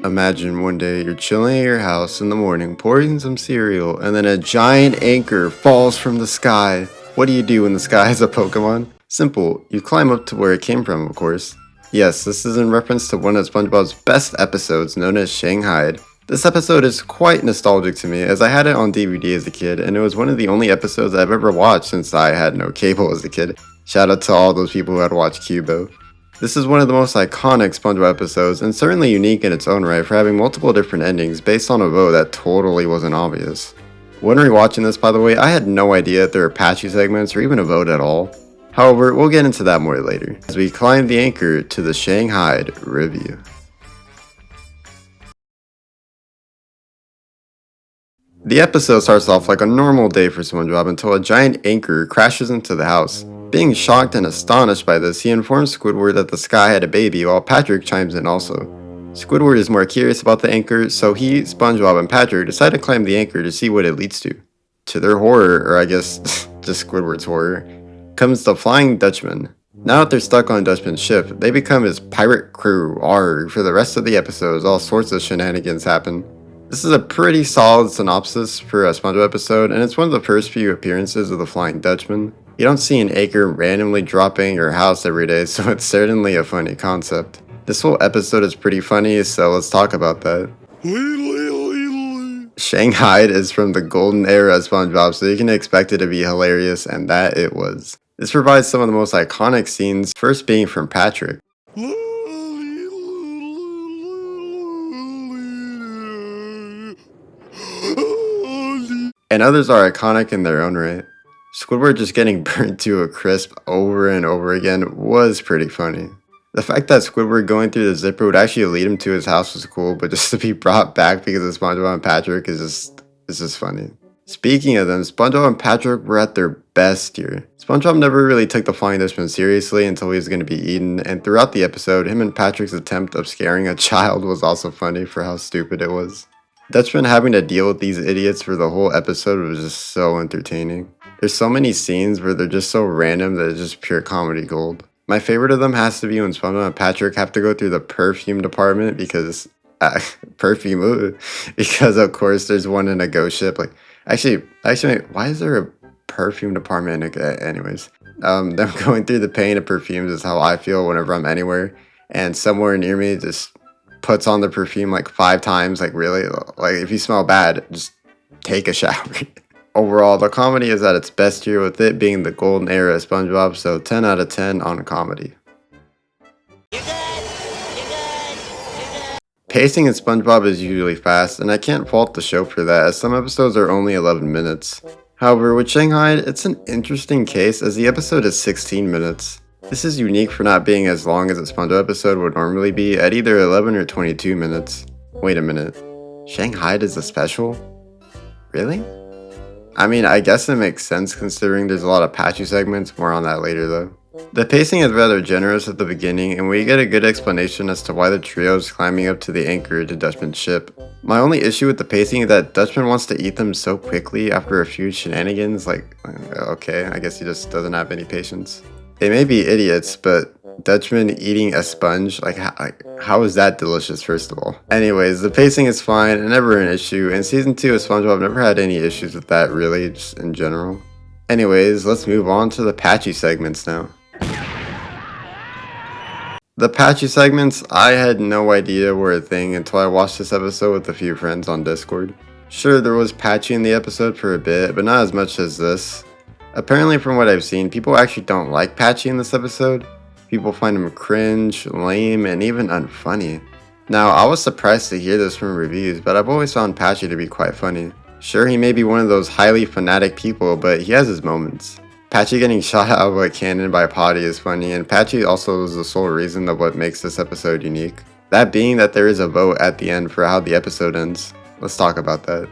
Imagine one day you're chilling at your house in the morning, pouring some cereal, and then a giant anchor falls from the sky. What do you do when the sky has a Pokemon? Simple, you climb up to where it came from, of course. Yes, this is in reference to one of SpongeBob's best episodes known as Shanghaied. This episode is quite nostalgic to me as I had it on DVD as a kid, and it was one of the only episodes I've ever watched since I had no cable as a kid. Shout out to all those people who had watched Cubo. This is one of the most iconic SpongeBob episodes and certainly unique in its own right for having multiple different endings based on a vote that totally wasn't obvious. When rewatching this, by the way, I had no idea if there were patchy segments or even a vote at all. However, we'll get into that more later as we climb the anchor to the Shanghaied review. The episode starts off like a normal day for SpongeBob until a giant anchor crashes into the house. Being shocked and astonished by this, he informs Squidward that the sky had a baby while Patrick chimes in also. Squidward is more curious about the anchor, so he, SpongeBob, and Patrick decide to climb the anchor to see what it leads to. To their horror, or I guess just Squidward's horror, comes the Flying Dutchman. Now that they're stuck on Dutchman's ship, they become his pirate crew. Arg, for the rest of the episodes, all sorts of shenanigans happen. This is a pretty solid synopsis for a SpongeBob episode, and it's one of the first few appearances of the Flying Dutchman. You don't see an anchor randomly dropping your house every day, so it's certainly a funny concept. This whole episode is pretty funny, so let's talk about that. Shanghaied is from the golden era of SpongeBob, so you can expect it to be hilarious, and that it was. This provides some of the most iconic scenes, first being from Patrick. And others are iconic in their own right. Squidward just getting burnt to a crisp over and over again was pretty funny. The fact that Squidward going through the zipper would actually lead him to his house was cool, but just to be brought back because of SpongeBob and Patrick is just funny. Speaking of them, SpongeBob and Patrick were at their best here. SpongeBob never really took the Flying Dutchman seriously until he was going to be eaten, and throughout the episode, him and Patrick's attempt of scaring a child was also funny for how stupid it was. Dutchman having to deal with these idiots for the whole episode was just so entertaining. There's so many scenes where they're just so random that it's just pure comedy gold. My favorite of them has to be when SpongeBob and Patrick have to go through the perfume department because because of course there's one in a ghost ship. Like actually, why is there a perfume department? Anyways, them going through the pain of perfumes is how I feel whenever I'm anywhere, and somewhere near me just puts on the perfume like 5 times. Like really, like if you smell bad, just take a shower. Overall, the comedy is at its best here, with it being the golden era of SpongeBob, so 10 out of 10 on comedy. You're good. Pacing in SpongeBob is usually fast, and I can't fault the show for that, as some episodes are only 11 minutes. However, with Shanghaied, it's an interesting case as the episode is 16 minutes. This is unique for not being as long as a SpongeBob episode would normally be at either 11 or 22 minutes. Wait a minute, Shanghaied is a special? Really? I mean, I guess it makes sense considering there's a lot of patchy segments, more on that later though. The pacing is rather generous at the beginning, and we get a good explanation as to why the trio is climbing up to the anchor to Dutchman's ship. My only issue with the pacing is that Dutchman wants to eat them so quickly after a few shenanigans, like, okay, I guess he just doesn't have any patience. They may be idiots, but Dutchman eating a sponge, how is that delicious, first of all? Anyways, the pacing is fine and never an issue, and season 2 of SpongeBob never had any issues with that really, just in general. Anyways, let's move on to the patchy segments now. The patchy segments, I had no idea were a thing until I watched this episode with a few friends on Discord. Sure, there was patchy in the episode for a bit, but not as much as this. Apparently from what I've seen, people actually don't like patchy in this episode. People find him cringe, lame, and even unfunny. Now, I was surprised to hear this from reviews, but I've always found Patchy to be quite funny. Sure, he may be one of those highly fanatic people, but he has his moments. Patchy getting shot out of a cannon by Potty is funny, and Patchy also is the sole reason of what makes this episode unique. That being that there is a vote at the end for how the episode ends. Let's talk about that.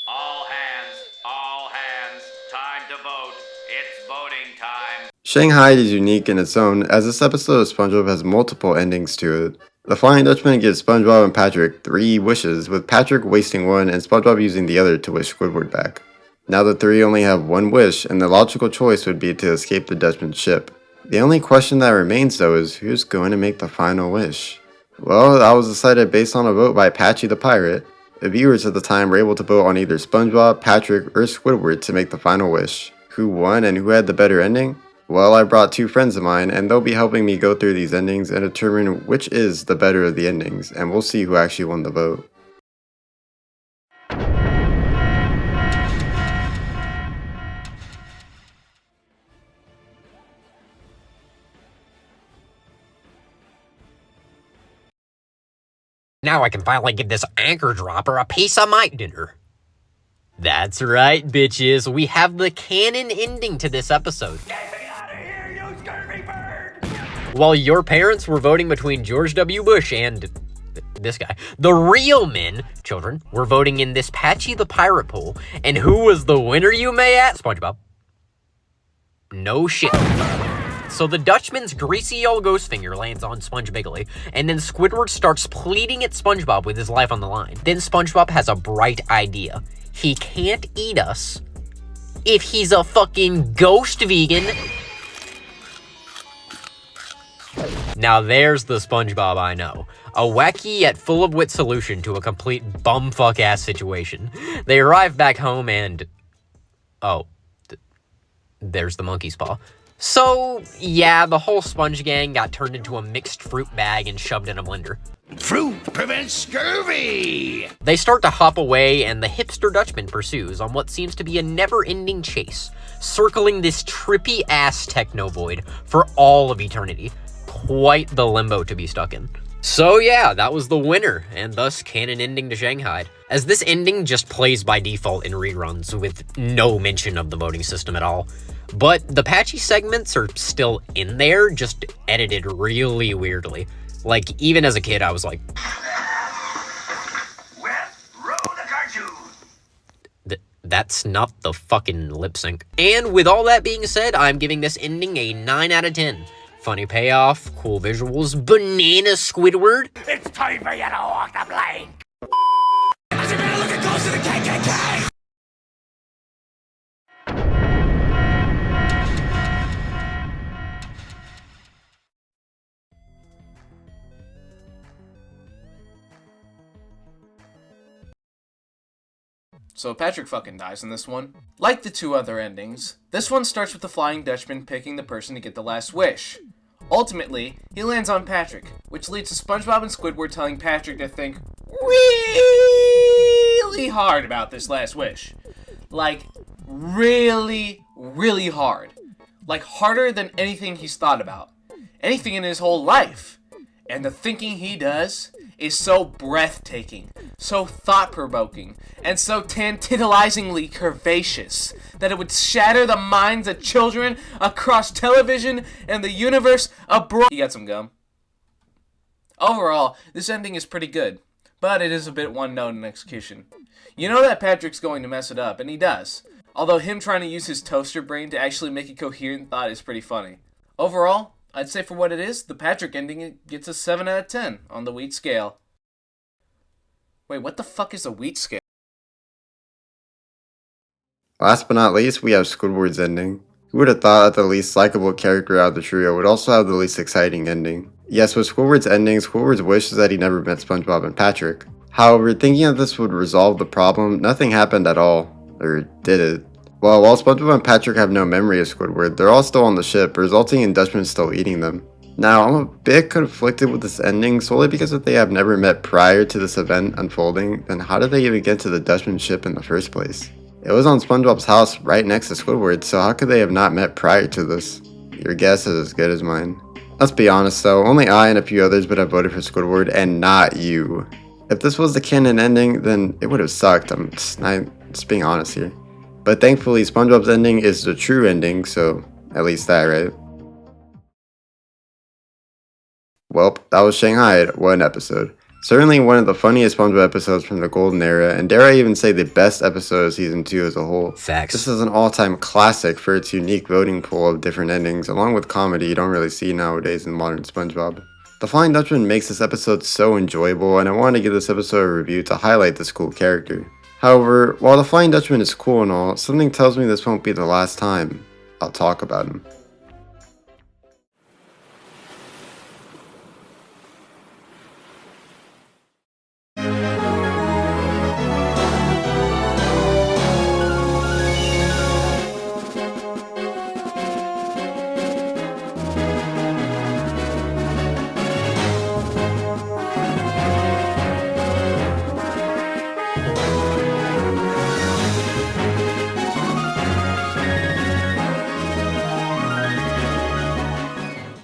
All hands, time to vote. It's voting time. Shanghaied is unique in its own, as this episode of SpongeBob has multiple endings to it. The Flying Dutchman gives SpongeBob and Patrick 3 wishes, with Patrick wasting one and SpongeBob using the other to wish Squidward back. Now the 3 only have 1 wish, and the logical choice would be to escape the Dutchman's ship. The only question that remains though is who's going to make the final wish? Well, that was decided based on a vote by Patchy the Pirate. The viewers at the time were able to vote on either SpongeBob, Patrick, or Squidward to make the final wish. Who won and who had the better ending? Well, I brought two friends of mine, and they'll be helping me go through these endings and determine which is the better of the endings, and we'll see who actually won the vote. Now I can finally give this anchor dropper a piece of my dinner. That's right, bitches. We have the canon ending to this episode. Get me out of here, you scurvy bird! While your parents were voting between George W. Bush and this guy, the real men, children, were voting in this Patchy the Pirate pool. And who was the winner, you may ask? SpongeBob. No shit. So the Dutchman's greasy old ghost finger lands on Sponge Biggly, and then Squidward starts pleading at SpongeBob with his life on the line. Then SpongeBob has a bright idea. He can't eat us if he's a fucking ghost vegan. Now there's the SpongeBob I know. A wacky yet full of wit solution to a complete bumfuck ass situation. They arrive back home and... oh. There's the monkey's paw. So, yeah, the whole Sponge gang got turned into a mixed fruit bag and shoved in a blender. Fruit prevents scurvy! They start to hop away, and the hipster Dutchman pursues on what seems to be a never-ending chase, circling this trippy-ass techno-void for all of eternity. Quite the limbo to be stuck in. So yeah, that was the winner, and thus canon ending to Shanghaied, as this ending just plays by default in reruns with no mention of the voting system at all. But the Patchy segments are still in there, just edited really weirdly. Like, even as a kid, I was like... well, roll the cartoon! That's not the fucking lip sync. And with all that being said, I'm giving this ending a 9 out of 10. Funny payoff, cool visuals, banana Squidward. It's time for you to walk the plank! So Patrick fucking dies in this one. Like the two other endings, this one starts with the Flying Dutchman picking the person to get the last wish. Ultimately, he lands on Patrick, which leads to SpongeBob and Squidward telling Patrick to think really hard about this last wish. Like, really, really hard. Like, harder than anything he's thought about. Anything in his whole life. And the thinking he does is so breathtaking, so thought-provoking, and so tantalizingly curvaceous that it would shatter the minds of children across television and the universe abroad. You got some gum? Overall, this ending is pretty good, but it is a bit one-note in execution. You know that Patrick's going to mess it up, and he does. Although him trying to use his toaster brain to actually make a coherent thought is pretty funny. Overall, I'd say for what it is, the Patrick ending gets a 7 out of 10 on the wheat scale. Wait, what the fuck is a wheat scale? Last but not least, we have Squidward's ending. Who would have thought that the least likable character out of the trio would also have the least exciting ending? Yes, with Squidward's ending, Squidward's wish is that he never met SpongeBob and Patrick. However, thinking that this would resolve the problem, nothing happened at all. Or did it? Well, while SpongeBob and Patrick have no memory of Squidward, they're all still on the ship, resulting in Dutchman still eating them. Now, I'm a bit conflicted with this ending solely because if they have never met prior to this event unfolding, then how did they even get to the Dutchman ship in the first place? It was on SpongeBob's house right next to Squidward, so how could they have not met prior to this? Your guess is as good as mine. Let's be honest though, only I and a few others would have voted for Squidward and not you. If this was the canon ending, then it would have sucked. I'm just being honest here. But thankfully, SpongeBob's ending is the true ending, so at least that, right? Well, that was Shanghaied. What an episode. Certainly one of the funniest SpongeBob episodes from the golden era, and dare I even say the best episode of Season 2 as a whole. Facts. This is an all-time classic for its unique voting pool of different endings, along with comedy you don't really see nowadays in modern SpongeBob. The Flying Dutchman makes this episode so enjoyable, and I wanted to give this episode a review to highlight this cool character. However, while the Flying Dutchman is cool and all, something tells me this won't be the last time I'll talk about him.